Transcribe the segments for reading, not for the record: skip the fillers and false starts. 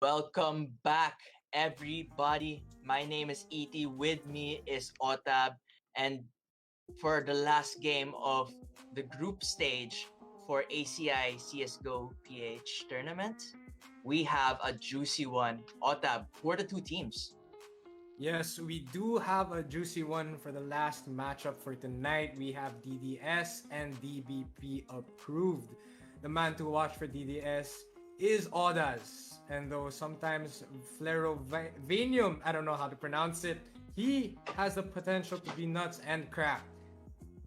Welcome back, everybody. My name is E.T. With me is Otab. And for the last game of the group stage for ACI CSGO PH Tournament, we have a juicy one. Otab, who are the two teams? Yes, we do have a juicy one for the last matchup for tonight. We have DDS and DBP approved. The man to watch for DDS is Odas. And though sometimes Flerovanium, I don't know how to pronounce it, he has the potential to be nuts and crap.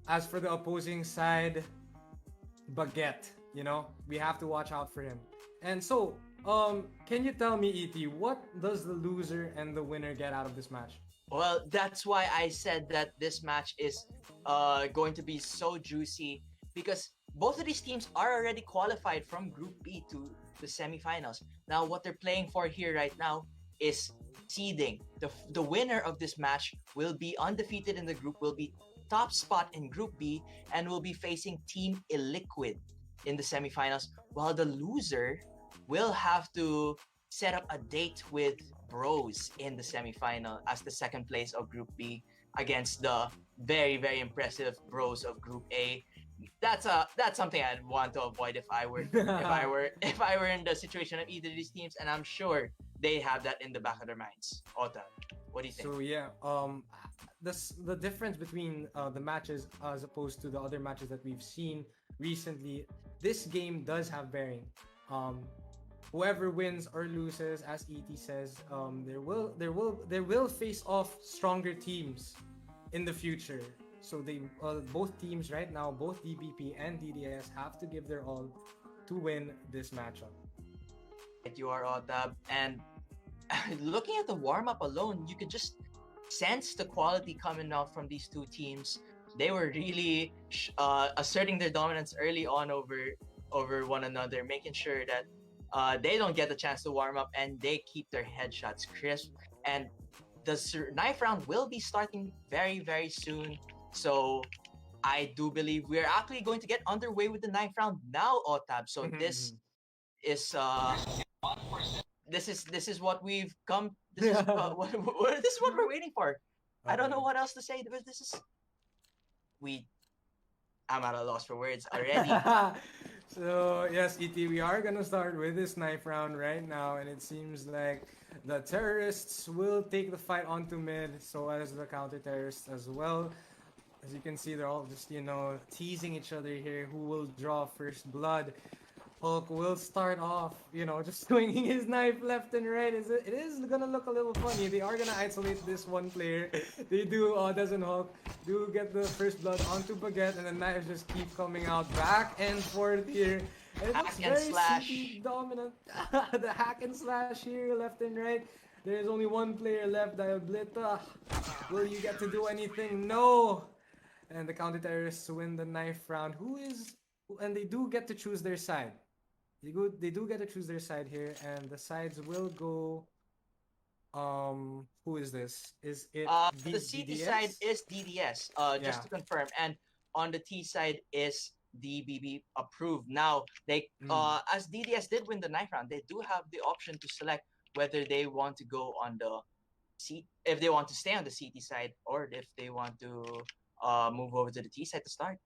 As for the opposing side, Baguette, we have to watch out for him. And so, can you tell me, ET, what does the loser and the winner get out of this match? Well, that's why I said that this match is going to be so juicy because both of these teams are already qualified from Group B to the semifinals. Now, what they're playing for here right now is seeding. The winner of this match will be undefeated in the group, will be top spot in Group B, and will be facing Team Illiquid in the semifinals, while the loser will have to set up a date with Bros in the semifinal as the second place of Group B against the very impressive Bros of Group A. That's something I'd want to avoid if I were in the situation of either of these teams, and I'm sure they have that in the back of their minds. Ota, what do you think? So yeah, the difference between the matches as opposed to the other matches that we've seen recently, this game does have bearing. Whoever wins or loses, as ET says, there will face off stronger teams in the future. So they both teams right now, both DBP and DDS, have to give their all to win this matchup. You are Otab, and looking at the warm-up alone, you could just sense the quality coming out from these two teams. They were really asserting their dominance early on over one another, making sure that they don't get the chance to warm up and they keep their headshots crisp. And the knife round will be starting very soon. So I do believe we're actually going to get underway with the knife round now, Otab. So is this is what we've come. This is this is what we're waiting for. I don't know what else to say. But this is we. I'm at a loss for words already. So yes, ET, we are gonna start with this knife round right now, and it seems like the terrorists will take the fight onto mid, so as the counter terrorists as well. As you can see, they're all just teasing each other here. Who will draw first blood? Hulk will start off, just swinging his knife left and right. It is gonna look a little funny. They are gonna isolate this one player. They do, doesn't Hulk, do get the first blood onto Baguette, and the knives just keep coming out back and forth here. And it looks Hack and very slash. CP dominant. The hack and slash here, left and right. There's only one player left, Diablita. Will you get to do anything? No! And the counter-terrorists win the knife round. And they do get to choose their side. They do get to choose their side here, and the sides will go. Who is this? Is it The CT DDS? side is DDS. Just to confirm, and on the T side is DBP approved. Now they as DDS did win the knife round, they do have the option to select whether they want to go on the if they want to stay on the CT side or if they want to move over to the T side to start.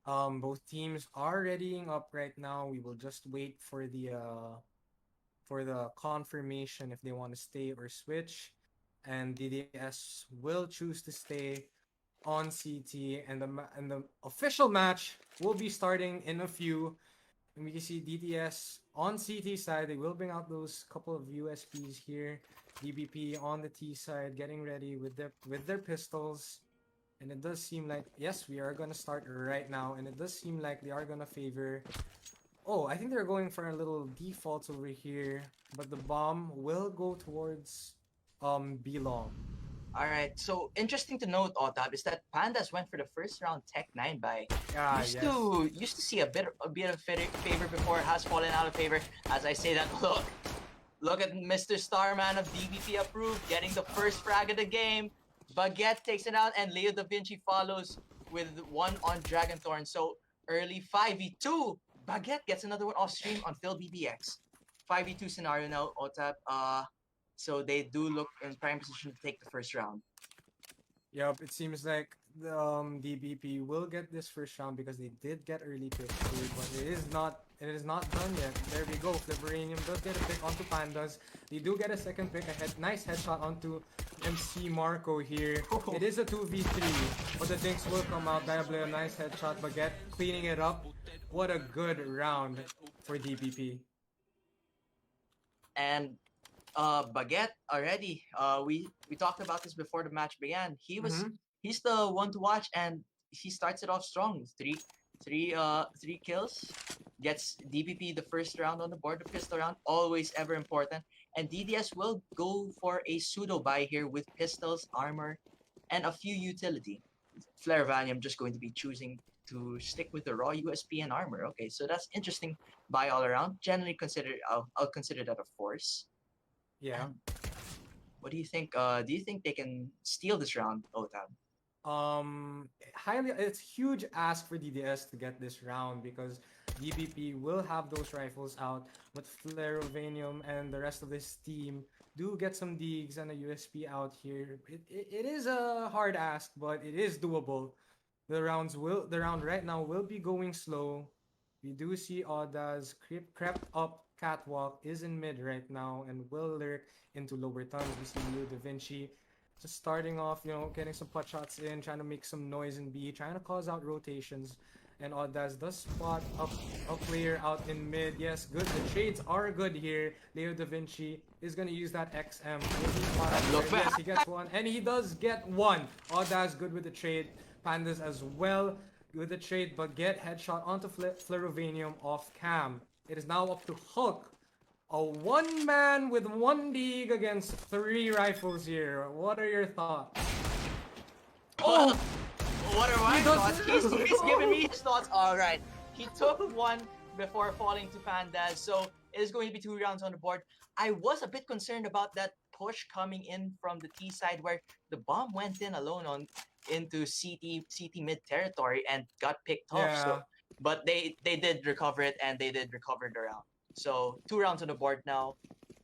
Both teams are readying up right now. We will just wait for the confirmation if they want to stay or switch, and DDS will choose to stay on CT, and the official match will be starting in a few. And we can see DDS on CT side. They will bring out those couple of USPs here. DBP on the T side, getting ready with their pistols. And it does seem like, yes, we are going to start right now. And it does seem like they are going to favor... Oh, I think they're going for a little defaults over here. But the bomb will go towards B long. All right. So interesting to note, Otab, is that Pandas went for the first round Tech 9 by used to see a bit of favor before, has fallen out of favor. As I say that, look at Mr. Starman of DBP approved getting the first frag of the game. Baguette takes it out, and Leo Da Vinci follows with one on Dragon Thorn. So early 5v2. Baguette gets another one off stream on Phil BBX. 5v2 scenario now, OTAP. So they do look in prime position to take the first round. Yep, it seems like the DBP will get this first round because they did get early pick here, but it is not done yet. There we go. Fliberanium does get a pick onto Pandas. They do get a second pick, nice headshot onto MC Marco here. It is a 2v3, but the dinks will come out. Diablo, a nice headshot, Baguette cleaning it up. What a good round for DBP. And Baguette already. We talked about this before the match began. He's the one to watch, and he starts it off strong. Three kills. Gets DBP the first round on the board, the pistol round, always ever important. And DDS will go for a pseudo buy here with pistols, armor, and a few utility. Flairvanium just going to be choosing to stick with the raw USP and armor. Okay, so that's interesting buy all around. Generally considered, I'll consider that a force. Yeah. And what do you think? Do you think they can steal this round, Otab? It's huge ask for DDS to get this round because DBP will have those rifles out, but Flarovanium and the rest of this team do get some digs and a USP out here. It is a hard ask, but it is doable. The round right now will be going slow. We do see Audaz crept up catwalk, is in mid right now, and will lurk into lower tunnels. We see Leo Da Vinci just starting off, getting some pot shots in, trying to make some noise in B, trying to cause out rotations. And Audaz does spot a player out in mid. Yes, good. The trades are good here. Leo Da Vinci is going to use that XM. Yes, he gets one. And he does get one. Audaz good with the trade. Pandas as well with the trade, but get headshot onto Flarovanium off cam. It is now up to Hulk. A one man with one dig against three rifles here. What are your thoughts? Oh! What are my thoughts? He's giving me his thoughts. Alright. He took one before falling to Pandas, so it is going to be 2 rounds on the board. I was a bit concerned about that push coming in from the T side where the bomb went in alone into CT mid territory and got picked off. So, but they did recover it, and they did recover the round. So 2 rounds on the board now.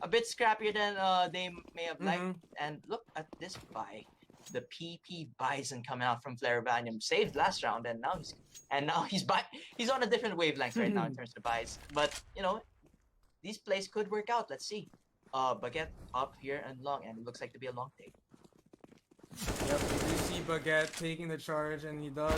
A bit scrappier than they may have liked. And look at this buy. The PP Bison coming out from Flairvanium, saved last round, and now he's on a different wavelength right now in terms of the buys. But these plays could work out. Let's see. Baguette up here and long, and it looks like to be a long take. Yep, you see Baguette taking the charge, and he does.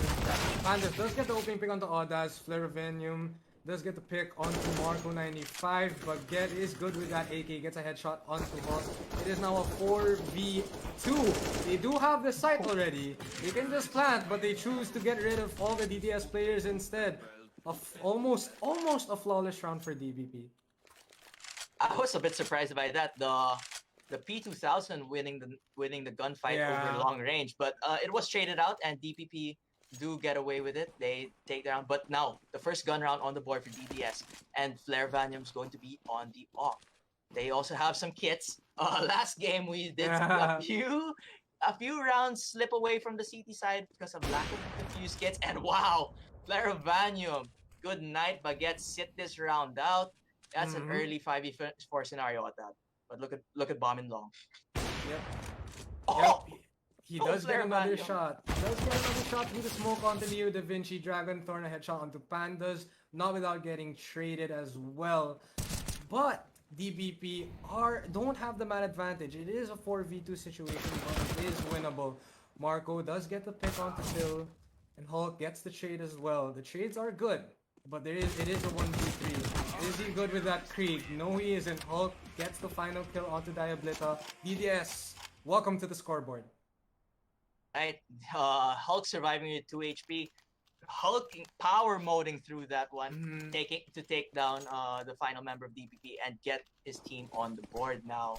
Pandas does get the opening pick onto Audaz. Flairvanium does get the pick onto Marco 95. Baguette is good with that AK, gets a headshot onto Hulk. It is now a 4v2. They do have the site already. They can just plant, but they choose to get rid of all the DDS players instead. Almost a flawless round for DBP. I was a bit surprised by that. The P2000 winning the gunfight over long range, but it was traded out, and DPP do get away with it. They take the round, but now the first gun round on the board for DDS, and Flairvanium's going to be on the off. They also have some kits. Last game we did a few rounds slip away from the CT side because of lack of confused kits, and wow, Flairvanium, good night, Baguette, sit this round out. That's an early 5v4 scenario at that. But look at Bomb and Long. Yep. Oh! Yep. He does get another shot. He does get another shot through the smoke onto Leo Da Vinci. Dragon Thorn, a headshot onto Pandas. Not without getting traded as well. But DBP don't have the man advantage. It is a 4v2 situation, but it is winnable. Marco does get the pick onto Phil, and Hulk gets the trade as well. The trades are good, but it is a 1v3. Is he good with that Krieg? No, he isn't. Hulk gets the final kill onto Diablita. DDS, welcome to the scoreboard. Right, Hulk surviving with 2 HP. Hulk power moding through that one, to take down the final member of DPP and get his team on the board now.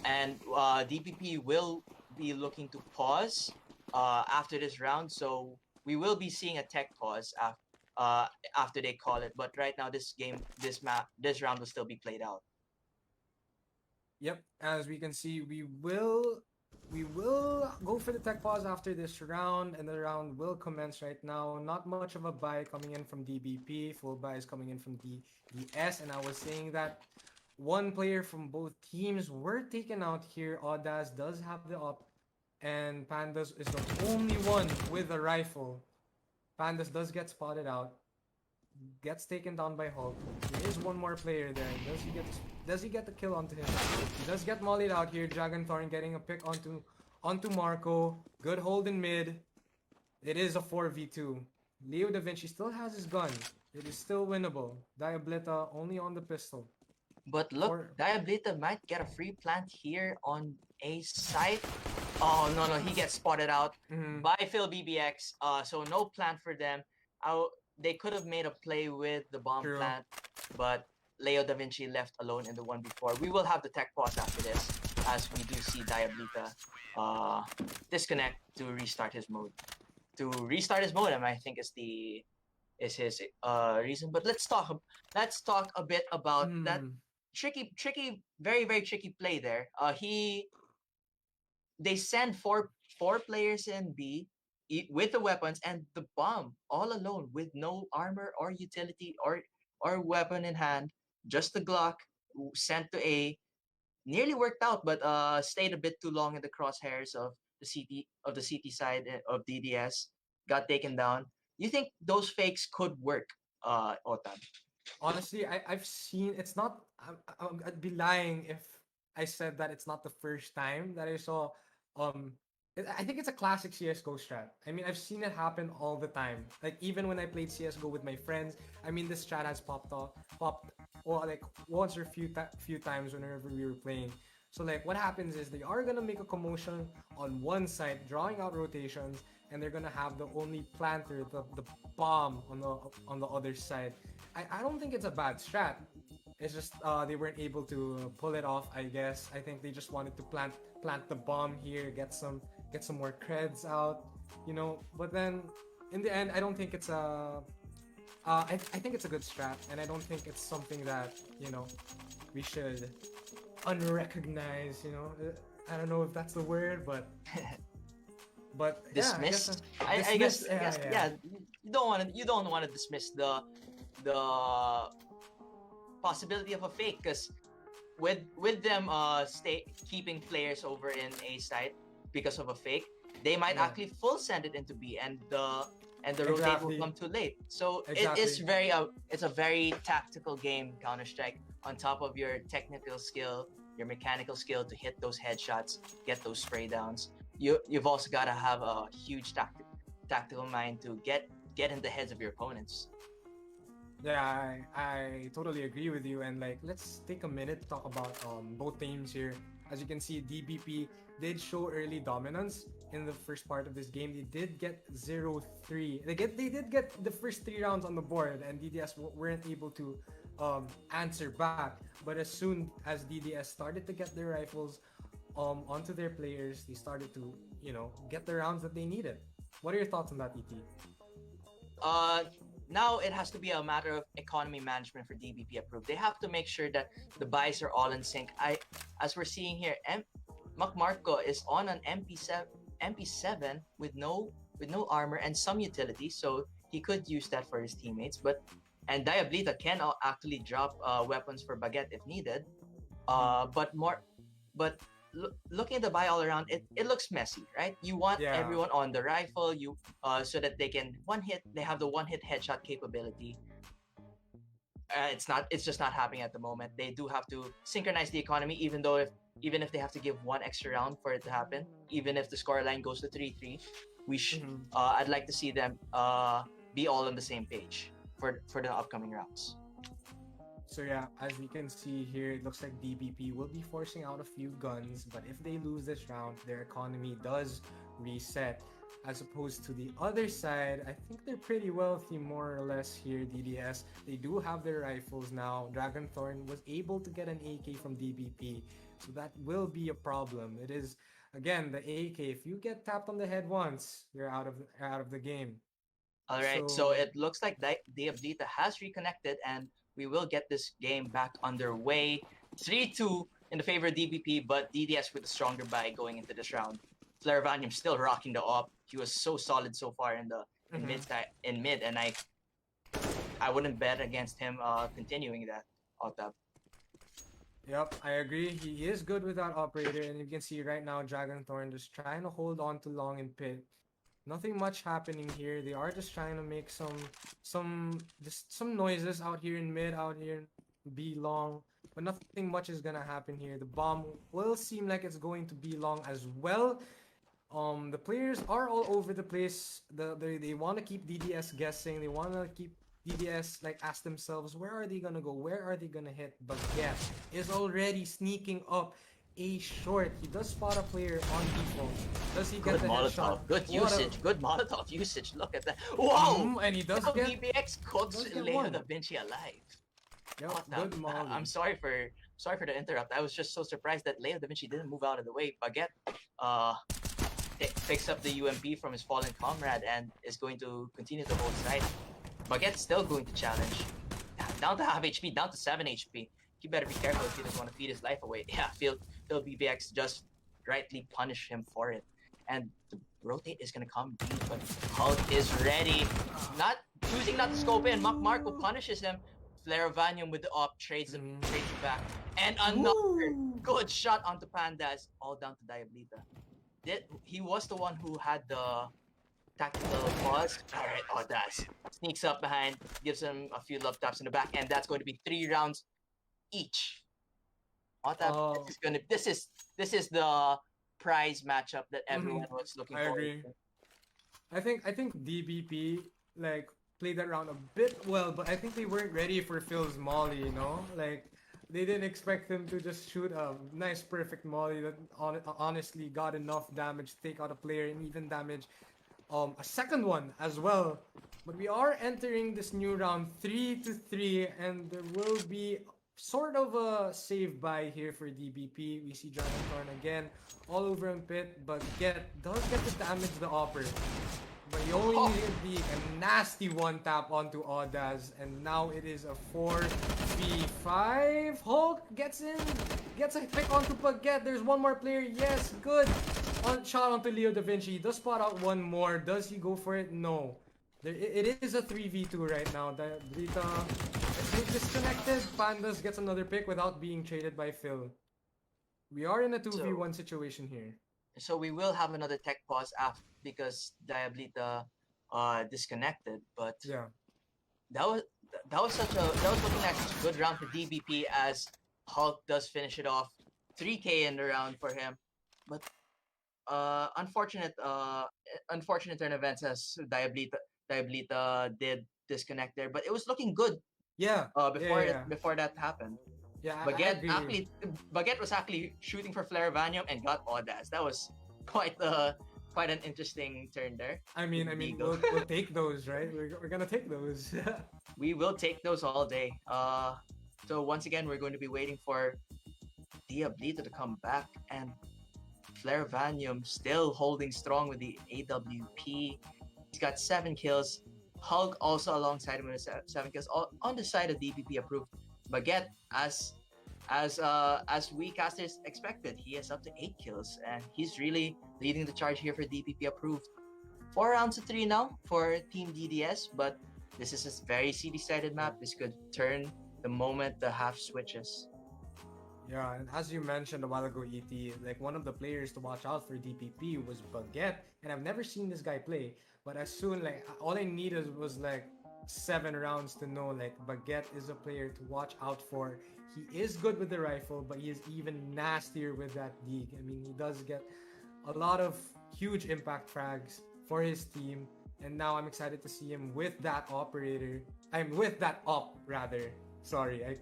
And DPP will be looking to pause after this round, so we will be seeing a tech pause after they call it. But right now, this round will still be played out. Yep, as we can see, we will we will go for the tech pause after this round, and the round will commence right now. Not much of a buy coming in from DBP. Full buy is coming in from DDS, and I was saying that one player from both teams were taken out here. Audaz does have the up, and Pandas is the only one with a rifle. Pandas does get spotted out, gets taken down by Hulk. There is one more player there. Does he get the kill onto him? He does get mollied out here. Dragon Thorn getting a pick onto Marco. Good hold in mid. It is a 4v2. Leo Da Vinci still has his gun. It is still winnable. Diableta only on the pistol. But look, Diableta might get a free plant here on A site. Oh no, he gets spotted out by Phil BBX. So no plant for them. They could have made a play with the bomb plant, but Leo Da Vinci left alone in the one before. We will have the tech pause after this, as we do see Diableta disconnect to restart his mode. To restart his modem, I think is his reason. But let's talk a bit about that tricky, very very tricky play there. They send four players in B with the weapons and the bomb all alone with no armor or utility or weapon in hand, just the Glock sent to A. Nearly worked out, but stayed a bit too long in the crosshairs of the CT side of DDS. Got taken down. You think those fakes could work, Otan? Honestly, I've seen. It's not. I'd be lying if I said that it's not the first time that I saw. I think it's a classic CS:GO strat. I mean, I've seen it happen all the time. Like even when I played CS:GO with my friends, I mean, this strat has popped, well, like once or few times whenever we were playing. So like, what happens is they are gonna make a commotion on one side, drawing out rotations, and they're gonna have the only planter, the bomb on the other side. I don't think it's a bad strat. It's just they weren't able to pull it off. I guess I think they just wanted to plant the bomb here, get some more creds out, you know. But then in the end, I don't think it's a. I think it's a good strat, and I don't think it's something that we should unrecognize. I don't know if that's the word, but dismissed. Yeah, I guess you don't want to dismiss the possibility of a fake, because with them keeping players over in A side because of a fake, they might actually full send it into B, and the rotate will come too late. So it's a very tactical game, Counter-Strike, on top of your technical skill, your mechanical skill to hit those headshots, get those spray downs. You've also got to have a huge tactical mind to get in the heads of your opponents. Yeah, I totally agree with you. And like, let's take a minute to talk about both teams here. As you can see, DBP did show early dominance in the first part of this game. They did get 0-3. They did get the first 3 rounds on the board, and DDS weren't able to answer back. But as soon as DDS started to get their rifles onto their players, they started to get the rounds that they needed. What are your thoughts on that, ET? Now it has to be a matter of economy management for DBP Approved. They have to make sure that the buys are all in sync. As we're seeing here, Marco is on an MP7 with no armor and some utility, so he could use that for his teammates. And Diableta can actually drop weapons for Baguette if needed. Looking at the buy all around, it looks messy, right? You want everyone on the rifle, so that they can they have the one-hit headshot capability. It's just not happening at the moment. They do have to synchronize the economy, even if they have to give one extra round for it to happen, even if the scoreline goes to 3-3. I'd like to see them be all on the same page for the upcoming rounds. So yeah, as we can see here, it looks like DBP will be forcing out a few guns, but if they lose this round, their economy does reset. As opposed to the other side, I think they're pretty wealthy more or less here, DDS. They do have their rifles now. Dragonthorn was able to get an AK from DBP, so that will be a problem. It is, again, the AK. If you get tapped on the head once, you're out of the game. All right, so it looks like Diableta has reconnected, and we will get this game back underway. 3-2 in the favor of DBP, but DDS with a stronger buy going into this round. Flaravanium still rocking the op. He was so solid so far in the in mid, and I wouldn't bet against him continuing that OTAP. Yep, I agree. He is good with that operator, and you can see right now Dragonthorn just trying to hold on to long and pit. Nothing much happening here. They are just trying to make some noises out here in mid, out here in B long, but nothing much is gonna happen here. The bomb will seem like it's going to be long as well. The players are all over the place. They want to keep DDS guessing. They want to keep DDS like ask themselves, where are they gonna go? Where are they gonna hit? But Get is already sneaking up a short. He does spot a player on default. Does he get Good the Molotov. headshot? Good usage. Good Molotov usage. Look at that. Whoa! And he does get DBX cooks get Leo one. Da Vinci alive. Yep, What good the- molly. I'm sorry for the interrupt. I was just so surprised that Leo Da Vinci didn't move out of the way. Baguette picks up the UMP from his fallen comrade and is going to continue to hold side. Baguette's still going to challenge. Down to half HP, down to 7 HP. He better be careful if he doesn't want to feed his life away. Yeah, Phil BBX just rightly punish him for it. And the rotate is gonna come deep, but Hulk is ready. Choosing not to scope in. Marco punishes him. Flaravanium with the op trades him back. And another good shot onto Pandas, all down to Diablita. He was the one who had the tactical pause. Alright, Audas sneaks up behind, gives him a few love taps in the back, and that's going to be 3 rounds each. This is the prize matchup that everyone was looking I for. agree. I think DBP like played that round a bit well, but I think they weren't ready for Phil's molly, you know? Like they didn't expect him to just shoot a nice perfect molly that honestly got enough damage to take out a player and even damage a second one as well. But we are entering this new round 3-3, and there will be sort of a save by here for DBP. We see Dragonthorn again all over him pit, but does get to damage the opper. But he only needed a nasty one tap onto Audaz, and now it is a 4v5. Hulk gets in, gets a pick onto Baguette. There's one more player. Yes, good. Shot onto Leo Da Vinci. He does spot out one more. Does he go for it? No. It is a 3v2 right now. Brita is disconnected. Pandas gets another pick without being traded by Phil. We are in a 2v1 situation here. So we will have another tech pause after because Diablita disconnected. But yeah, that was looking like such a good round for DBP as Hulk does finish it off. 3K in the round for him. But unfortunate turn events as Diablita did disconnect there, but it was looking good. Yeah. Before that happened. Yeah, Baguette was actually shooting for Flaravanium and got Audas. That was quite an interesting turn there. I mean, we'll take those, right? We're gonna take those. We will take those all day. So once again, we're going to be waiting for Diablita to come back, and Flaravanium still holding strong with the AWP. He's got 7 kills. Hulk also alongside him with 7 kills. On the side of DBP Approved. Baguette, as we casters expected, he is up to 8 kills, and he's really leading the charge here for DBP Approved. 4 rounds to 3 now for Team DDS, but this is a very CD-sided map. This could turn the moment the half switches. Yeah, and as you mentioned a while ago, ET, like one of the players to watch out for DPP was Baguette, and I've never seen this guy play, but as soon, like, all I needed was like 7 rounds to know, like, Baguette is a player to watch out for. He is good with the rifle, but he is even nastier with that dig. I mean, he does get a lot of huge impact frags for his team, and now I'm excited to see him with that operator. I'm with that op, rather. Sorry,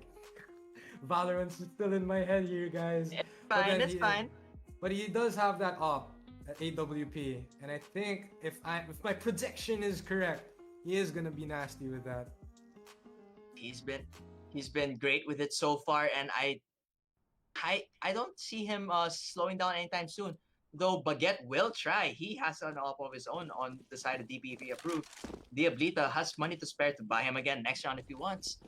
Valorant's still in my head here, guys. It's fine. But he does have that op at AWP, and I think if my prediction is correct, he is gonna be nasty with that. He's been great with it so far, and I don't see him slowing down anytime soon. Though Baguette will try. He has an op of his own on the side of DBP Approved. Diablita has money to spare to buy him again next round if he wants.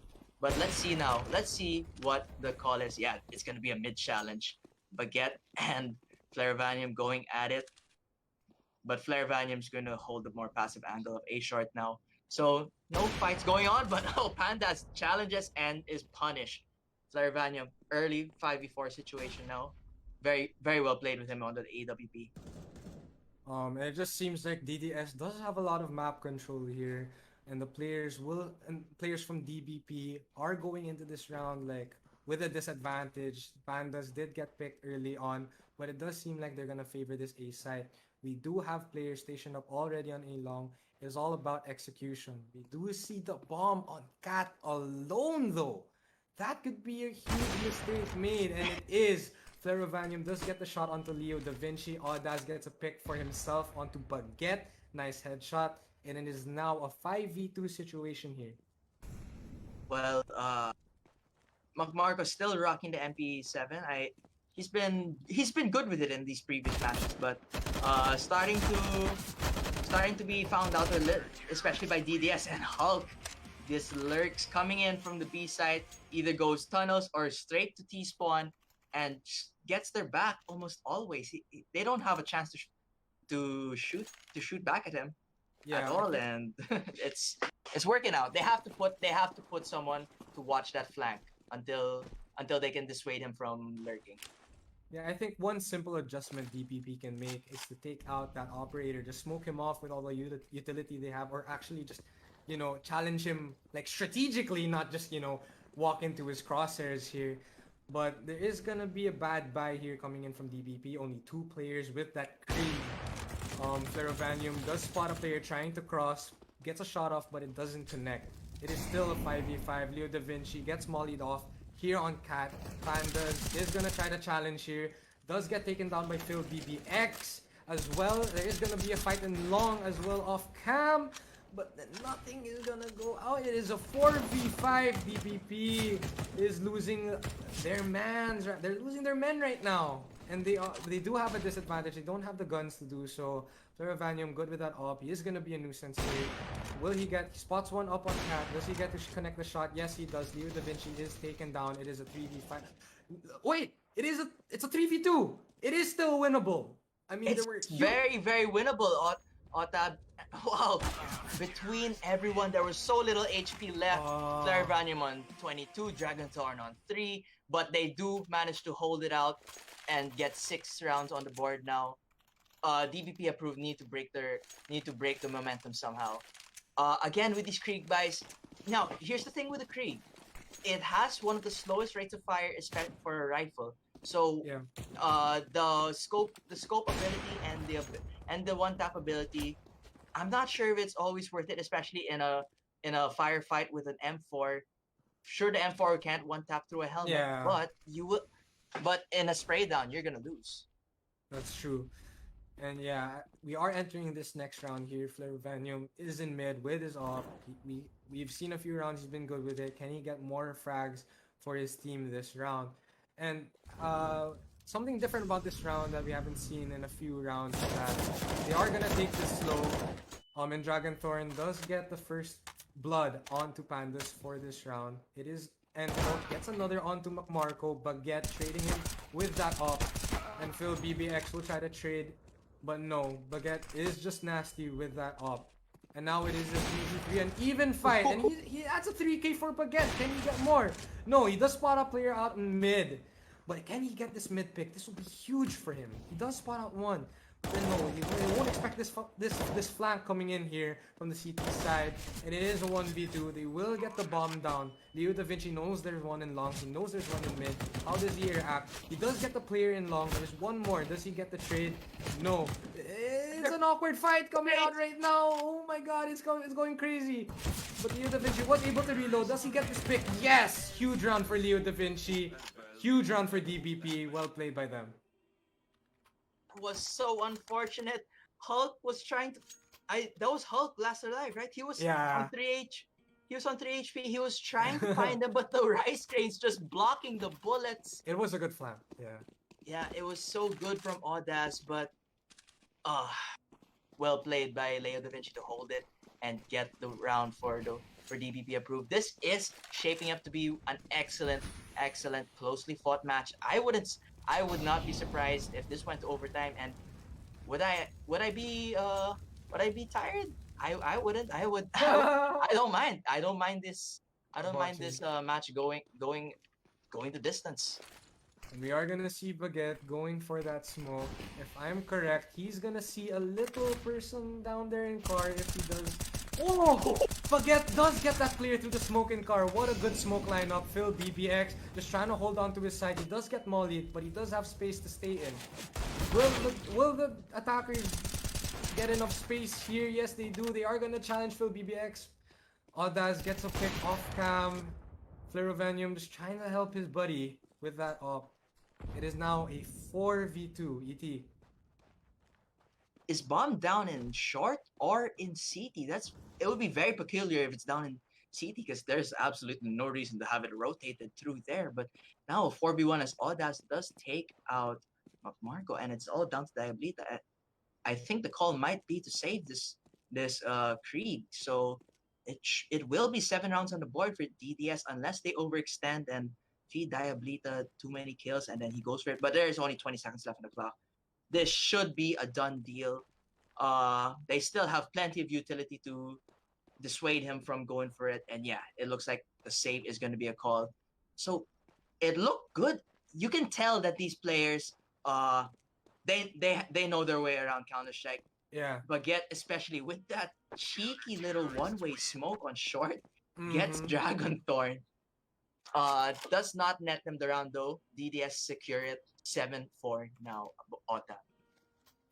But let's see now. Let's see what the call is. Yeah, it's gonna be a mid challenge. Baguette and Flairvanium going at it. But Flairvanium's gonna hold the more passive angle of A short now. So no fights going on, but Pandas challenges and is punished. Flairvanium early 5v4 situation now. Very, very well played with him on the AWP. And it just seems like DDS does have a lot of map control here, and the players from DBP are going into this round like with a disadvantage. Pandas did get picked early on, but it does seem like they're gonna favor this A site. We do have players stationed up already on A long. It's all about execution. We do see the bomb on Cat alone though. That could be a huge mistake made, and it is. Flarovanium does get the shot onto Leo Da Vinci. Audaz gets a pick for himself onto Baguette. Nice headshot. And it is now a 5v2 situation here. Well, Marco's still rocking the MP7. He's been good with it in these previous matches, but starting to be found out a little, especially by DDS and Hulk. This lurks coming in from the B side, either goes tunnels or straight to T spawn, and gets their back almost always. They don't have a chance to shoot back at him at all, and it's working out. They have to put someone to watch that flank until they can dissuade him from lurking. Yeah, I think one simple adjustment DPP can make is to take out that operator, just smoke him off with all the utility they have, or actually just, challenge him like strategically, not just, walk into his crosshairs here. But there is gonna be a bad buy here coming in from DBP. Only 2 players with that creed. Flarovanium does spot a player trying to cross, gets a shot off, but it doesn't connect. It is still a 5v5. Leo Da Vinci gets mollied off here on Cat. Pandas is gonna try to challenge here. Does get taken down by Phil BBX as well. There is gonna be a fight in long as well off cam. But nothing is gonna go out. It is a 4v5. DBP is losing their mans. They're losing their men right now, and they do have a disadvantage. They don't have the guns to do so. Flarovanium good with that op. He is gonna be a nuisance here. Will he get? He spots one up on Cat. Does he get to connect the shot? Yes, he does. Leo Da Vinci is taken down. It is a 3v5. Wait, it's a 3v2. It is still winnable. I mean, it's very, very winnable. Otab, wow, between everyone, there was so little HP left. Flairvanium on 22, Dragonthorn on 3, but they do manage to hold it out and get 6 rounds on the board now. DBP Approved need to break the momentum somehow. Again, with these Krieg buys, now here's the thing with the Krieg. It has one of the slowest rates of fire, especially for a rifle. So the scope ability and the one tap ability, I'm not sure if it's always worth it, especially in a firefight with an M4. Sure, the M4 can't one tap through a helmet, but you will. But in a spray down, you're gonna lose. That's true. And yeah, we are entering this next round here. Flarovanium is in mid with his off. We've seen a few rounds. He's been good with it. Can he get more frags for his team this round? And something different about this round that we haven't seen in a few rounds is that they are gonna take this slow. And Dragonthorn does get the first blood onto Pandas for this round. It is, and gets another onto McMarco. Baguette trading him with that op. And Phil BBX will try to trade, but no, Baguette is just nasty with that op. And now it is a 3v3, an even fight. And he adds a 3k for Baguette. Can he get more? No, he does spot a player out in mid. But can he get this mid pick? This will be huge for him. He does spot out one. But no, he won't expect this flank coming in here from the CT side. And it is a 1v2. They will get the bomb down. Leo Da Vinci knows there's one in long. He knows there's one in mid. How does he react? He does get the player in long. There's one more. Does he get the trade? No. It's an awkward fight coming out right now. Oh my god, it's going crazy. But Leo Da Vinci was able to reload. Does he get this pick? Yes! Huge round for Leo Da Vinci. Huge round for DBP. Well played by them. Was so unfortunate. Hulk was trying to. That was Hulk last alive, right? He was on 3H. He was on 3 HP. He was trying to find them, but the rice crane's just blocking the bullets. It was a good flank. Yeah, it was so good from Audaz, but well played by Leo Da Vinci to hold it and get the round for for DBP Approved. This is shaping up to be an excellent, closely fought match. I would not be surprised if this went to overtime. And would I be tired? I wouldn't. I don't mind. I don't mind Watching. this match going the distance. And we are gonna see Baguette going for that smoke. If I'm correct, he's gonna see a little person down there in car if he does. Oh! Baguette does get that clear through the smoke in car. What a good smoke lineup. Phil BBX just trying to hold on to his side. He does get mollied, but he does have space to stay in. Will the attackers get enough space here? Yes, they do. They are gonna challenge Phil BBX. Audaz gets a pick off cam. Flerovanium just trying to help his buddy with that op. It is now a 4v2 ET. Is bomb down in short or in CT? It would be very peculiar if it's down in CT because there's absolutely no reason to have it rotated through there. But now 4v1 as Audax does take out Marco, and it's all down to Diablita. I think the call might be to save this Krieg. So it will be 7 rounds on the board for DDS unless they overextend and feed Diablita too many kills and then he goes for it. But there's only 20 seconds left on the clock. This should be a done deal. They still have plenty of utility to dissuade him from going for it. And yeah, it looks like the save is going to be a call. So it looked good. You can tell that these players, they know their way around Counter-Strike. Yeah. Baguette, especially with that cheeky little one-way smoke on short, gets Dragon Thorn. Does not net them the round though. DDS secure it 7-4 now. Ota.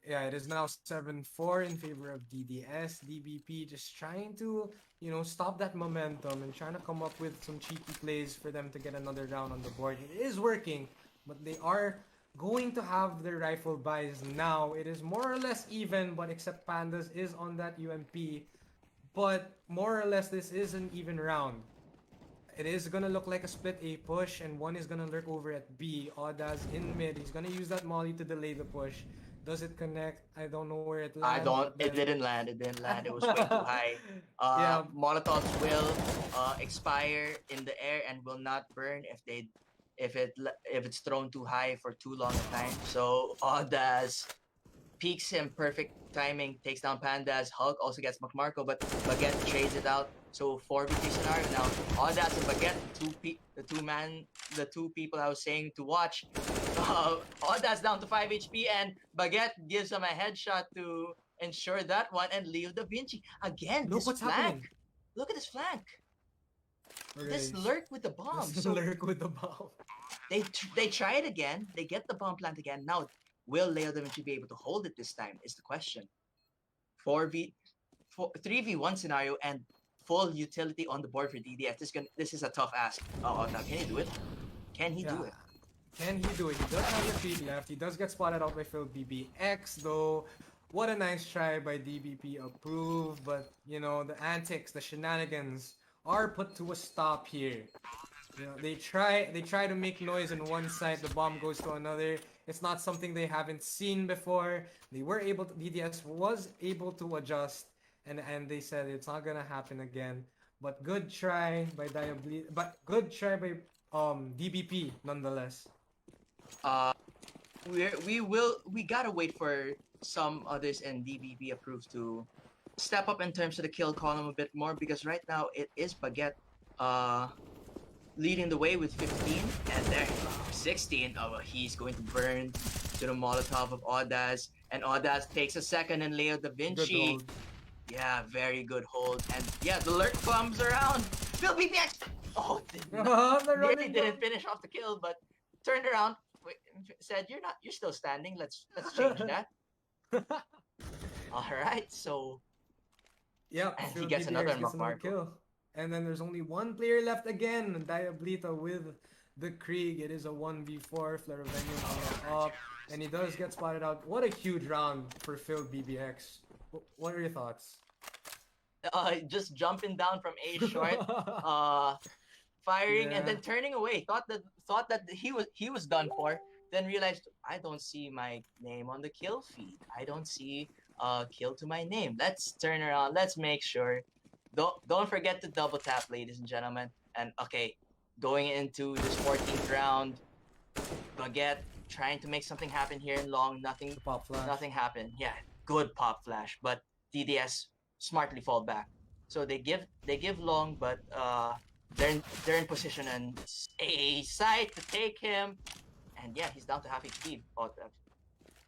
Yeah, it is now 7-4 in favor of DDS. DBP just trying to, stop that momentum and trying to come up with some cheeky plays for them to get another round on the board. It is working, but they are going to have their rifle buys now. It is more or less even, but except Pandas is on that UMP. But more or less, this is an even round. It is gonna look like a split A push, and one is gonna lurk over at B. Audaz in mid. He's gonna use that molly to delay the push. Does it connect? I don't know where it lands. It didn't land. It didn't land. It was way too high. Yeah. Molotovs will expire in the air and will not burn if it's thrown too high for too long a time. So Audaz peeks him, perfect timing, takes down Pandas. Hulk also gets McMarco, but Baguette trades it out. So 4v3 scenario now. Audax and Baguette, the two people I was saying to watch. Audax down to 5 HP and Baguette gives him a headshot to ensure that one, and Leo Da Vinci again. Look what's flank. happening. Look at this flank. Okay. This lurk with the bomb. Lurk with the bomb. They try it again. They get the bomb plant again. Now, will Leo Da Vinci be able to hold it this time? Is the question. 3v1 scenario and full utility on the board for DDS. This is a tough ask. Now, can he do it? Can he do it? Can he do it? He does have a feed left. He does get spotted out by Phil BBX though. What a nice try by DBP Approved, but the antics, the shenanigans are put to a stop here. They try to make noise on one side, the bomb goes to another. It's not something they haven't seen before. DDS was able to adjust, and they said it's not gonna happen again. But good try by DBP nonetheless. We gotta wait for some others in DBP Approved to step up in terms of the kill column a bit more, because right now it is Baguette leading the way with 15, and there 16. He's going to burn to the Molotov of Audaz, and Audaz takes a second, and Leo Da Vinci. Yeah, very good hold, and yeah, the lurk comes around. Phil BBX. Nearly didn't finish off the kill, but turned around, said, "You're still standing. Let's change that." All right, so yeah, and he gets another kill. And then there's only one player left again, Diablita with the Krieg. It is a 1v4, Flerovenium on up, and he does get spotted out. What a huge round for Phil BBX. What are your thoughts? Just jumping down from A short, firing, and then turning away. Thought that he was done for. Then realized, I don't see my name on the kill feed. I don't see kill to my name. Let's turn around. Let's make sure don't forget to double tap, ladies and gentlemen. And okay, going into this 14th round, Baguette trying to make something happen here in long. The pop flash. Nothing happened. Yeah, good pop flash, but DDS smartly fall back. So they give long, but they're in position and a sight to take him, and yeah, he's down to half HP.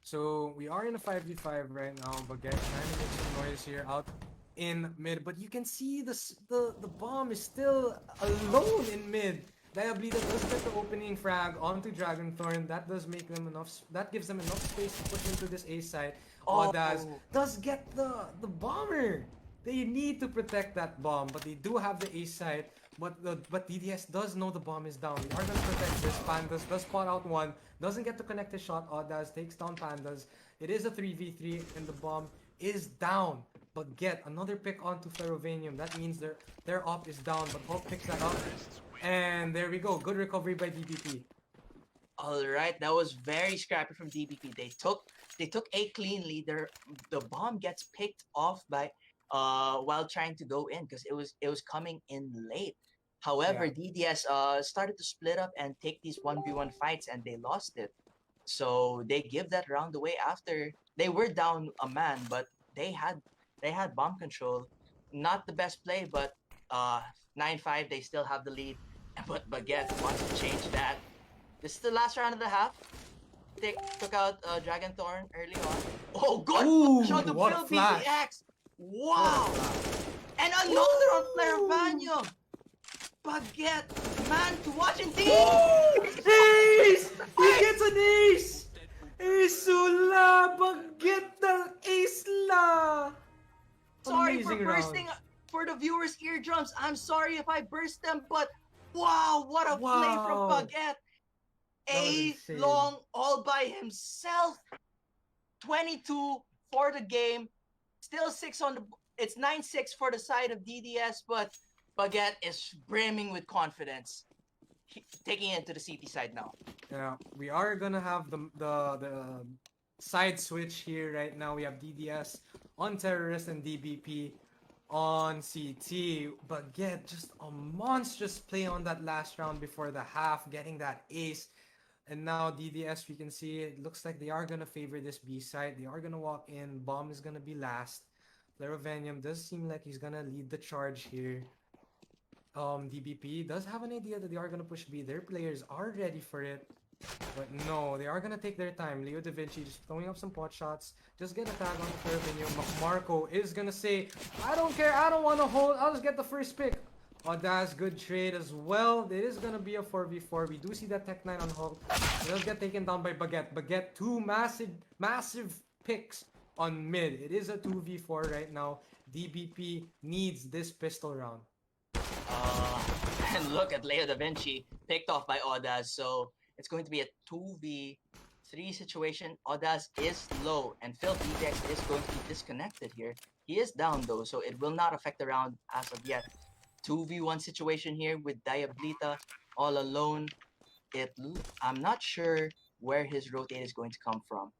So we are in a 5v5 right now. Baguette trying to make some noise here out in mid, but you can see the bomb is still alone in mid. Diablita does get the opening frag onto Dragonthorn. That does make them enough. That gives them enough space to push into this A site. Audaz does get the bomber. They need to protect that bomb, but they do have the A site. But DDS does know the bomb is down. They are gonna protect this. Pandas does spot out one. Doesn't get to connect the shot. Audaz takes down Pandas. It is a 3v3 and the bomb is down. But get another pick onto Ferrovanium. That means their op is down, but Hulk picks that up. And there we go. Good recovery by DBP. All right, that was very scrappy from DBP. They took A cleanly. The bomb gets picked off by while trying to go in because it was coming in late. However, DDS started to split up and take these 1v1 fights and they lost it. So they give that round away after they were down a man, but they had bomb control. Not the best play, but 9-5, they still have the lead. But Baguette wants to change that. This is the last round of the half. They took out Dragonthorn early on. Oh, good! Ooh, Shot to what a build flash. BTX! Wow! And another on Flarevanyo! Baguette, man to watch indeed! Ace! He gets an ace! Ace la! Baguette the ace la! Sorry Amazing for bursting for the viewers' eardrums. I'm sorry if I burst them, but wow, what a play from Baguette! A long all by himself. 22 for the game. Still 6 on the. It's 9-6 for the side of DDS, but Baguette is brimming with confidence. Taking it to the CT side now. Yeah, we are gonna have the side switch here right now. We have DDS on Terrorist and DBP on CT. Baguette just a monstrous play on that last round before the half, getting that ace. And now DDS, we can see it looks like they are gonna favor this B side. They are gonna walk in. Bomb is gonna be last. Flarevanum does seem like he's gonna lead the charge here. DBP does have an idea that they are gonna push B. Their players are ready for it. But no, they are gonna take their time. Leo Da Vinci just throwing up some pot shots. Just get a tag on the Flarevanum. Marco is gonna say, I don't care, I don't wanna hold, I'll just get the first pick. Audaz, good trade as well. It is gonna be a 4v4. We do see that Tech 9 on Hulk. It does get taken down by Baguette. Baguette, two massive picks on mid. It is a 2v4 right now. DBP needs this pistol round. And look at Leo Da Vinci picked off by Audaz. So it's going to be a 2v3 situation. Audaz is low and Phil DDX is going to be disconnected here. He is down though, so it will not affect the round as of yet. 2v1 situation here with Diablita all alone. I'm not sure where his rotate is going to come from.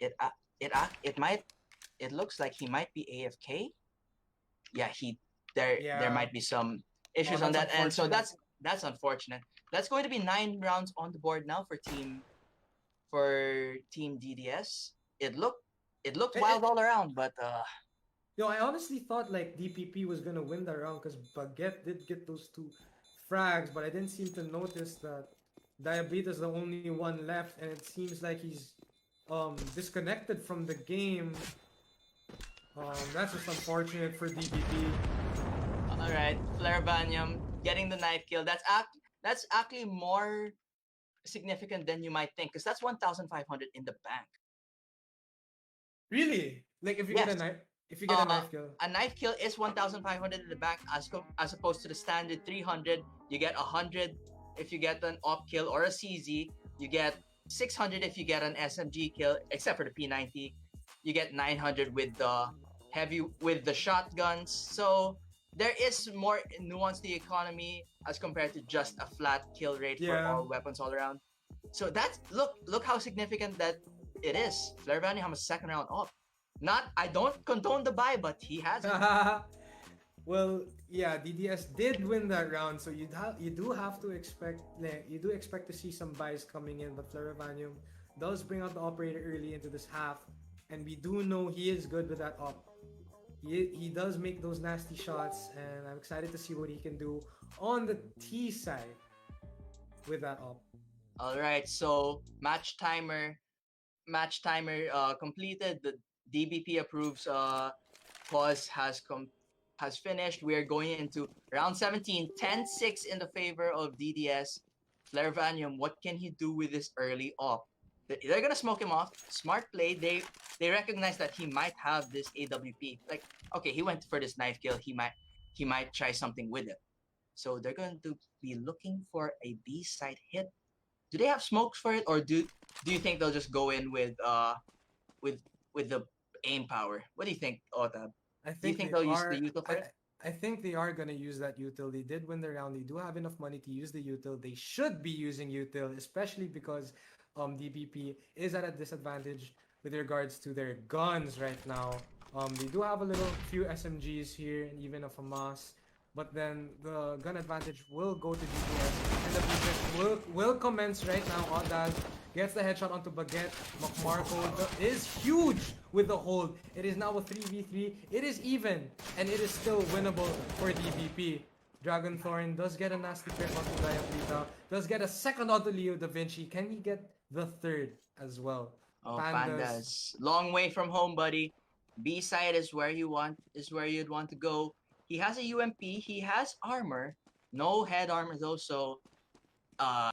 It looks like he might be AFK. Yeah, there might be some issues on that end. So that's unfortunate. That's going to be 9 rounds on the board now for team DDS. It looked wild all around, but Yo, I honestly thought like DPP was gonna win that round because Baguette did get those 2 frags, but I didn't seem to notice that Diabetes is the only one left, and it seems like he's disconnected from the game. That's just unfortunate for DPP. All right, Flarevanum getting the knife kill. That's actually more significant than you might think, because that's 1,500 in the bank. Really? Like if you get a knife. If you get a knife kill. A knife kill is 1,500 in the bank as opposed to the standard 300. You get 100 if you get an op kill or a CZ. You get 600 if you get an SMG kill, except for the P90. You get 900 with the shotguns. So there is more nuance to the economy as compared to just a flat kill rate for all weapons all around. So that's look how significant that it is. Flarevanum has a second round op. I don't condone the buy, but he has it. Well, yeah, DDS did win that round, so you do have to expect, like, you do expect to see some buys coming in, but Flaravanium does bring out the operator early into this half, and we do know he is good with that op. He does make those nasty shots, and I'm excited to see what he can do on the T side with that op. All right, so match timer completed. The DBP approves pause has finished. We are going into round 17, 10-6 in the favor of DDS. Flairvanium, what can he do with this early op? They're gonna smoke him off. Smart play. They recognize that he might have this AWP. Like, okay, he went for this knife kill. He might try something with it. So they're going to be looking for a B side hit. Do they have smokes for it, or do you think they'll just go in with with the aim power? What do you think, Otab? I Do you think think they they'll use the are. util for it? I think they are gonna use that util. They did win the round. They do have enough money to use the util. They should be using util, especially because DBP is at a disadvantage with regards to their guns right now. They do have a little few SMGs here and even a FAMAS, but then the gun advantage will go to DPS, and the BPS will commence right now. Audaz gets the headshot onto Baguette. McMarco is huge with the hold. It is now a 3v3. It is even, and it is still winnable for DBP. Dragonthorn does get a nasty pick onto Diablita. Does get a second onto Leo Da Vinci. Can he get the third as well? Oh, Pandas, long way from home, buddy. B side is where you'd want to go. He has a UMP. He has armor. No head armor though, so uh,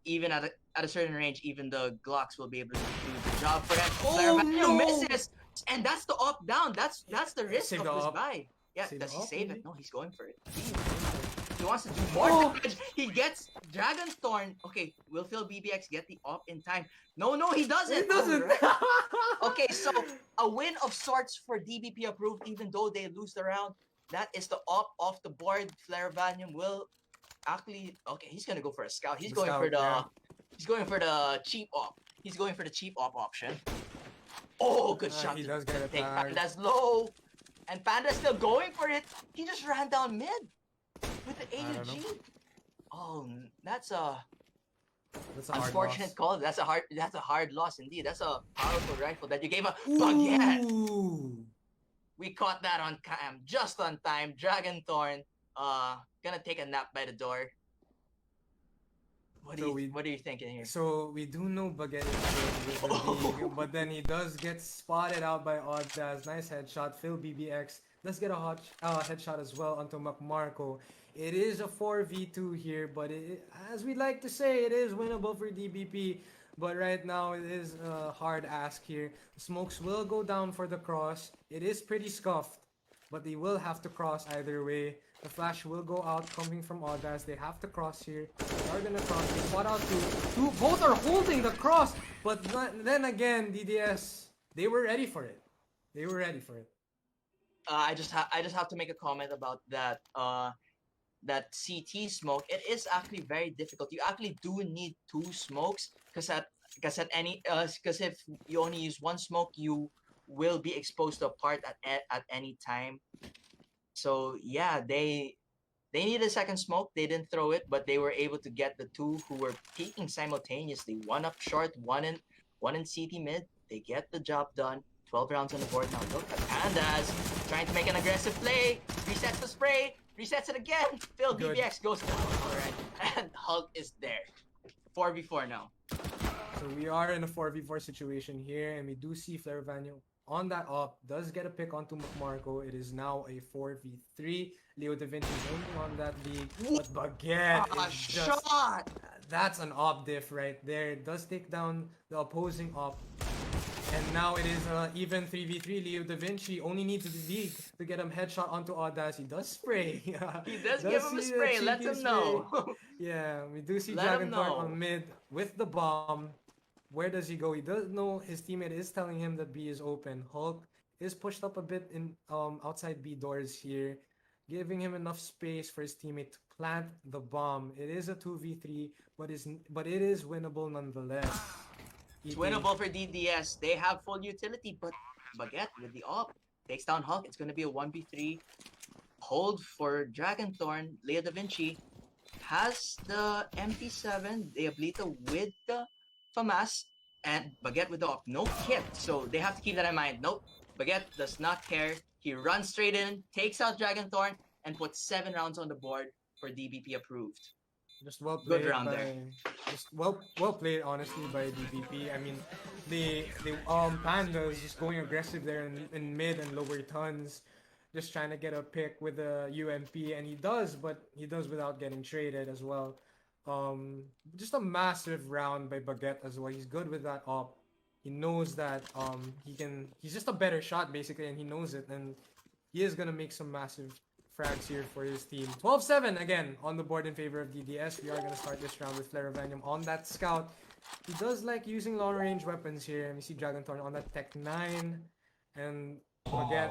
even at a certain range, even the Glocks will be able to do the job for him. Oh no! Misses, and that's the up down. That's the risk Save of the his up. buy. Yeah, Save does the he up, save maybe? it? No, he's going for it. He wants to do more damage. He gets Dragonthorn. Okay, will Phil BBX get the up in time? No, he doesn't. He doesn't. Alright. Okay, so a win of sorts for DBP approved, even though they lose the round. That is the up off the board. Flairvanium will actually, okay, he's gonna go for a scout. He's going for the cheap op. He's going for the cheap op option. Oh, good shot. He does get it. Take Panda's low. And Panda's still going for it. He just ran down mid with the AUG. Oh, that's a unfortunate call. That's a hard loss indeed. That's a powerful rifle that you gave up. Baguette. We caught that on cam, just on time. Dragonthorn, gonna take a nap by the door. What are you thinking here? So we do know Baguette is good with the league, but then he does get spotted out by Oddaz. Nice headshot. Phil BBX does get a hot headshot as well onto McMarco. It is a 4v2 here, but as we like to say, it is winnable for DBP. But right now, it is a hard ask here. Smokes will go down for the cross. It is pretty scuffed, but they will have to cross either way. The flash will go out coming from Audas. They have to cross here. They are gonna cross. They spot out two. Both are holding the cross, but then again, DDS, they were ready for it. They were ready for it. I just have to make a comment about that. That CT smoke. It is actually very difficult. You actually do need two smokes because if you only use one smoke, you will be exposed to a part at any time. So yeah, they need a second smoke. They didn't throw it, but they were able to get the two who were peeking simultaneously. One up short, one in CT mid. They get the job done. 12 rounds on the board now. Look at Pandas trying to make an aggressive play. Resets the spray. Resets it again. Phil BBX goes down. Alright. And Hulk is there. 4v4 now. So we are in a 4v4 situation here, and we do see Flairvanium on that op, does get a pick onto McMarco. It is now a 4v3. Leo Da Vinci is only on that league. But Baguette is just... shot! That's an op diff right there. It does take down the opposing op. And now it is even 3v3. Leo Da Vinci only needs the league to get him headshot onto Audas. He does spray. He does give him a spray. Let him know. Yeah, we do see Dragonthorn on mid with the bomb. Where does he go? He does know his teammate is telling him that B is open. Hulk is pushed up a bit in outside B doors here, giving him enough space for his teammate to plant the bomb. It is a 2v3, but it is winnable nonetheless. It's winnable for DDS. They have full utility, but Baguette with the op takes down Hulk. It's gonna be a 1v3. hold for Dragonthorn. Leo Da Vinci has the MP7, Diablito with the FAMAS, and Baguette with the op. No kit, so they have to keep that in mind. Nope, Baguette does not care. He runs straight in, takes out Dragonthorn, and puts 7 rounds on the board for DBP approved. Just well Good played round there. by just well played honestly by DBP. I mean, the Pandas just going aggressive there in mid and lower tons, just trying to get a pick with the UMP, and he does, but he does without getting traded as well. Just a massive round by Baguette as well. He's good with that op. He knows that he's just a better shot basically, and he knows it, and he is gonna make some massive frags here for his team. 12-7 again on the board in favor of DDS. We are going to start this round with Flarevanum on that scout. He does like using long range weapons here. And we see Dragonthorn on that Tech 9. And again,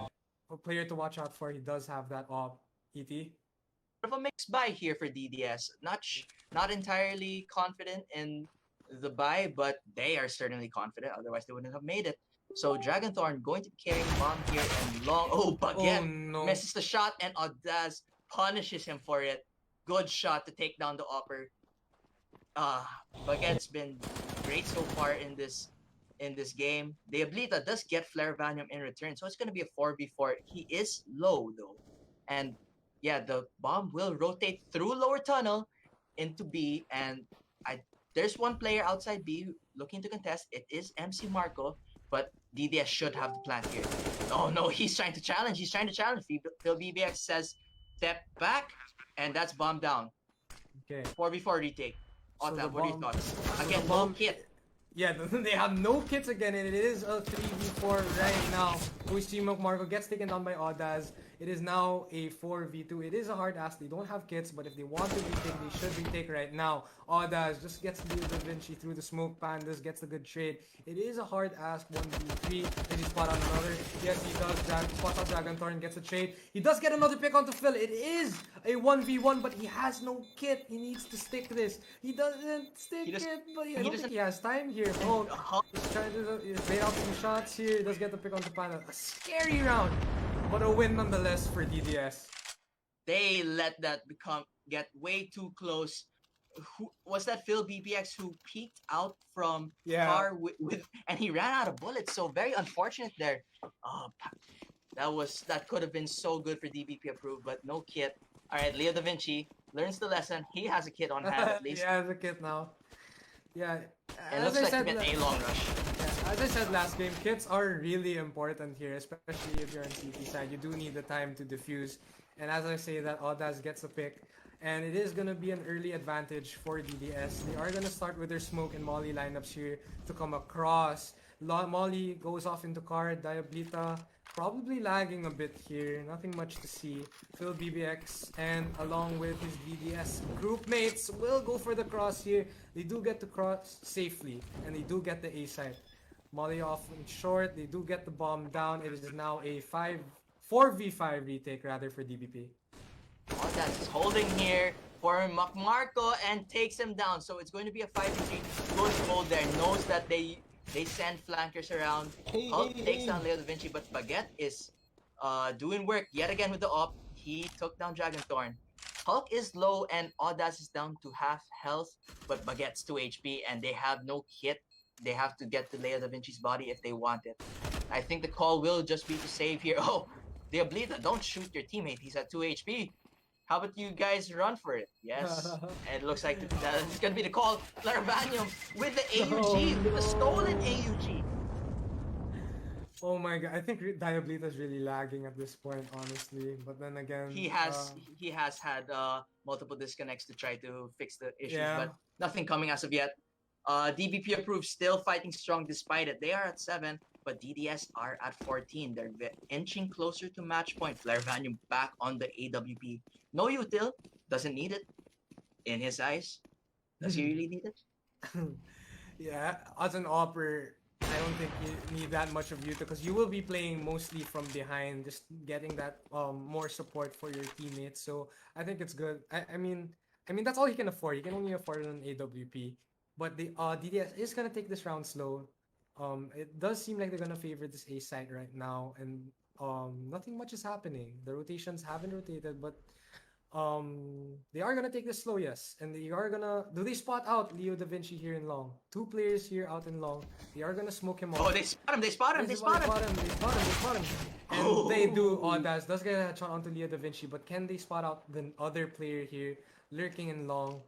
a player to watch out for. He does have that op. ET. Of a mixed buy here for DDS. Not entirely confident in the buy, but they are certainly confident. Otherwise, they wouldn't have made it. So Dragonthorn going to be carrying bomb here and long. Oh, Baguette misses the shot and Audaz punishes him for it. Good shot to take down the upper. Baguette's been great so far in this game. The Ablita does get Flare Vanium in return, so it's gonna be a 4v4. He is low though, and yeah, the bomb will rotate through lower tunnel into B, and there's one player outside B looking to contest. It is MC Marco. But DDS should have the plant here. Oh no, he's trying to challenge. Phil BBX says, step back, and that's bomb down. Okay. 4v4 retake. Otta, what are your thoughts? Again, bomb, no kit. Yeah, they have no kits again, and it is a 3v4 right now. We see Marco gets taken down by Audaz. It is now a 4v2. It is a hard ask. They don't have kits, but if they want to retake, they should retake right now. Audaz just gets the Da Vinci through the smoke. Pandas gets the good trade. It is a hard ask 1v3. Does he spot on another? Yes, he does. Spots on Dragonthorn, gets a trade. He does get another pick onto Phil. It is a 1v1, but he has no kit. He needs to stick this. He doesn't stick it, but I don't think he has time here. Oh, he's trying to bait out some shots here. He does get the pick onto Panda. A scary round, but a win nonetheless for DDS. They let that get way too close. Who was that? Phil BBX who peeked out from car with and he ran out of bullets. So very unfortunate there. That could have been so good for DBP approved, but no kit. All right, Leo Da Vinci learns the lesson. He has a kit on hand at least. He has a kit now. Yeah. It looks like to get a long rush. Yeah, as I said last game, kits are really important here, especially if you're on CT side. You do need the time to defuse. And as I say that, Audaz gets a pick. And it is going to be an early advantage for DDS. They are going to start with their smoke and Molly lineups here to come across. Molly goes off into card. Diablita probably lagging a bit here. Nothing much to see. Phil BBX and along with his DDS group mates will go for the cross here. They do get to cross safely and they do get the A site. Molly off in short. They do get the bomb down. It is now a 4v5 retake rather for DBP. Audaz is holding here for Marco and takes him down. So it's going to be a 5v3. Goes hold there. Knows that they send flankers around. Hulk takes down Leo Da Vinci, but Baguette is doing work yet again with the op. He took down Dragonthorn. Hulk is low and Audaz is down to half health, but Baguette's 2 HP and they have no kit. They have to get to Leo Da Vinci's body if they want it. I think the call will just be to save here. Oh, the Ablita, don't shoot your teammate. He's at 2 HP. How about you guys run for it? Yes. And it looks like it's going to be the call. Larvanium with the AUG, with the stolen AUG. Oh my god, I think Diablita's really lagging at this point, honestly. But then again, he has had multiple disconnects to try to fix the issues, but nothing coming as of yet. DBP approved, still fighting strong despite it. They are at 7, but DDS are at 14. They're inching closer to match point. Larvanium back on the AWP. No util, doesn't need it. In his eyes, does he really need it? Yeah, as an opper, I don't think you need that much of util because you will be playing mostly from behind, just getting that more support for your teammates. So I think it's good. I mean that's all he can afford. He can only afford an AWP. But the DDS is gonna take this round slow. It does seem like they're gonna favor this A site right now, and nothing much is happening. The rotations haven't rotated, but they are gonna take this slow, yes, and they are gonna. Do they spot out Leo Da Vinci here in long? Two players here out in long. They are gonna smoke him Oh, off. they spot him! They spot him! They They spot spot him! him. They spot him. They spot him. And they do. Oh, does get a headshot onto Leo Da Vinci, but can they spot out the other player here lurking in long?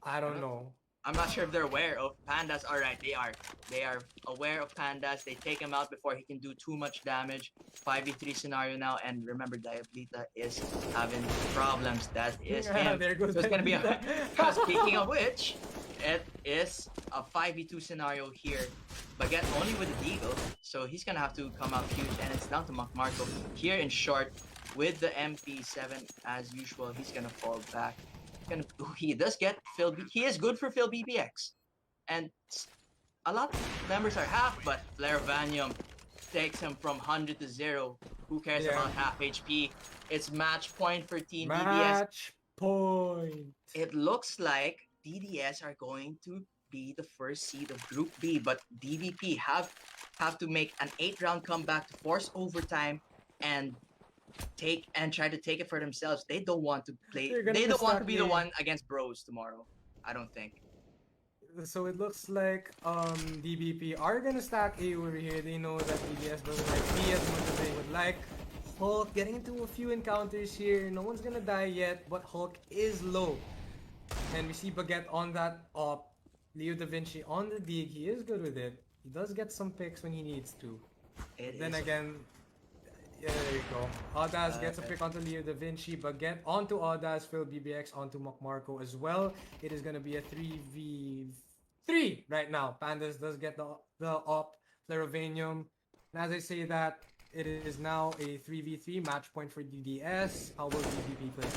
I don't know. I'm not sure if they're aware of Pandas. All right, they are. They are aware of Pandas. They take him out before he can do too much damage. 5v3 scenario now, and remember, Diablita is having problems. That is him. There goes. So it's gonna be a. Speaking of which, it is a 5v2 scenario here. Baguette only with the Deagle, so he's gonna have to come out huge, and it's down to Marco here in short with the MP7 as usual. He's gonna fall back. He does get Phil. He is good for Phil BBX, and a lot of members are half, but Flare Vanium takes him from 100 to 0. Who cares about half HP? It's match point for Team DDS. Match point. It looks like DDS are going to be the first seed of Group B, but DBP have to make an 8-round comeback to force overtime and try to take it for themselves. They don't want to play. They don't want to be the one against bros tomorrow. I don't think. So it looks like DBP are gonna stack A over here. They know that DDS doesn't like B as much as they would like. Hulk getting into a few encounters here. No one's gonna die yet, but Hulk is low. And we see Baguette on that op. Leo Da Vinci on the dig. He is good with it. He does get some picks when he needs to. Then again, yeah, there you go. Audaz gets a pick onto Leo Da Vinci, Baguette onto Audaz, Phil BBX onto Marco as well. It is gonna be a 3v3 right now. Pandas does get the op, Flarovanium. And as I say that, it is now a 3v3 match point for DDS. How will DDP play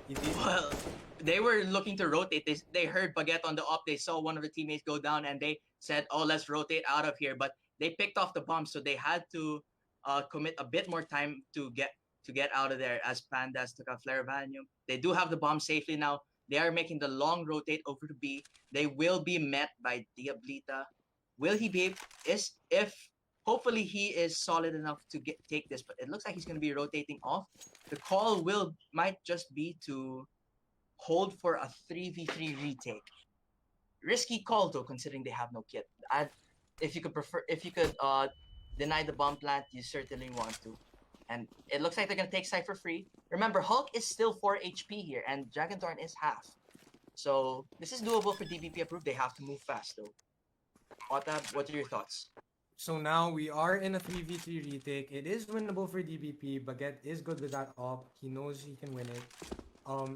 this? Well, they were looking to rotate. They heard Baguette on the op. They saw one of the teammates go down, and they said, "Oh, let's rotate out of here." But they picked off the bomb, so they had to commit a bit more time to get out of there. As Pandas took out Flare Vanium, they do have the bomb safely now. They are making the long rotate over to B. They will be met by Diablita. Will he be? Hopefully he is solid enough to take this, but it looks like he's going to be rotating off. The call might just be to hold for a 3v3 retake. Risky call though, considering they have no kit. If you could deny the bomb plant, you certainly want to. And it looks like they're going to take Cypher free. Remember, Hulk is still 4 HP here, and Dragonthorn is half. So this is doable for DBP Approved. They have to move fast though. Otab, what are your thoughts? So now we are in a 3v3 retake. It is winnable for DBP. Baguette is good with that op. He knows he can win it.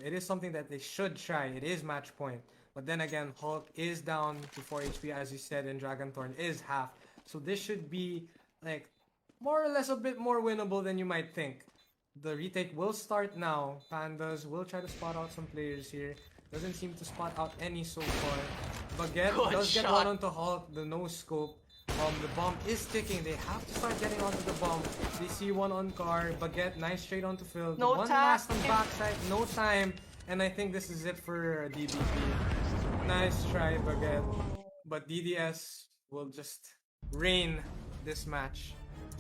It is something that they should try. It is match point. But then again, Hulk is down to 4 HP as you said, and Dragonthorn is half. So this should be like more or less a bit more winnable than you might think. The retake will start now. Pandas will try to spot out some players here. Doesn't seem to spot out any so far. Baguette does get one onto Hulk, the no scope. The bomb is ticking. They have to start getting onto the bomb. They see one on car. Baguette, nice straight onto Phil. No one time. last on backside. No time. And I think this is it for DBP. Nice try, Baguette. But DDS will just reign this match.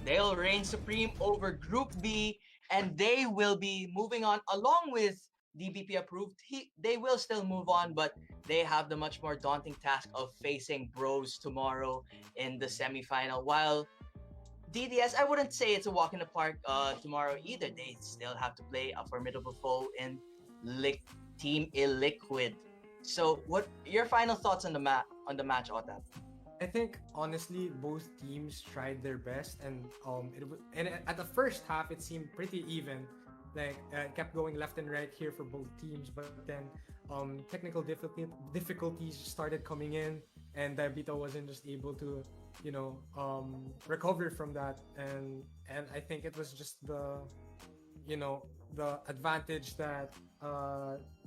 They'll reign supreme over Group B, and they will be moving on along with DBP Approved. They will still move on, but they have the much more daunting task of facing bros tomorrow in the semifinal. While DDS, I wouldn't say it's a walk in the park tomorrow either. They still have to play a formidable foe in Team Illiquid. So, what your final thoughts on the match, Otab? I think honestly, both teams tried their best, and at the first half it seemed pretty even. Like kept going left and right here for both teams, but then technical difficulties started coming in, and Diabito wasn't just able to, recover from that, and I think it was just the advantage that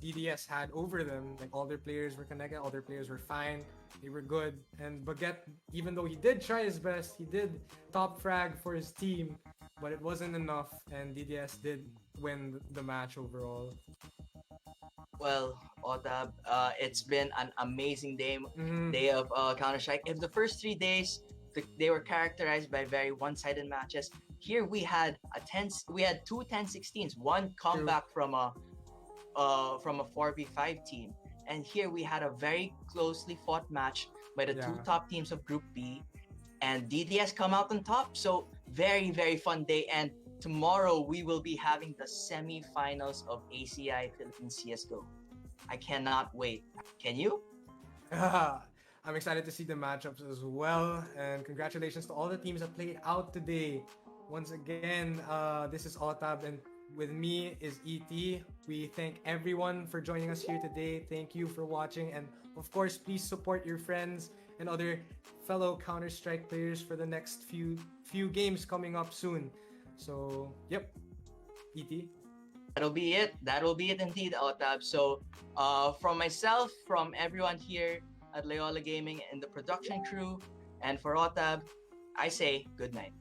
DDS had over them. Like all their players were connected, all their players were fine, they were good, and Baguette, even though he did try his best, he did top frag for his team, but it wasn't enough, and DDS did win the match overall. Well, Otab, it's been an amazing day of Counter-Strike. If the first 3 days they were characterized by very one-sided matches, here we had two 10-16s, one comeback from a 4v5 team. And here we had a very closely fought match by the two Yeah. top teams of Group B, and DDS come out on top. So very, very fun day. And tomorrow we will be having the semi-finals of ACI Philippines CSGO. I cannot wait. Can you? I'm excited to see the matchups as well, and congratulations to all the teams that played out today. Once again, this is Otab, and with me is ET. We thank everyone for joining us here today. Thank you for watching, and of course, please support your friends and other fellow Counter-Strike players for the next few games coming up soon. So, yep, ET. That'll be it indeed, Otab. So, from myself, from everyone here at Loyola Gaming and the production crew, and for Otab, I say good night.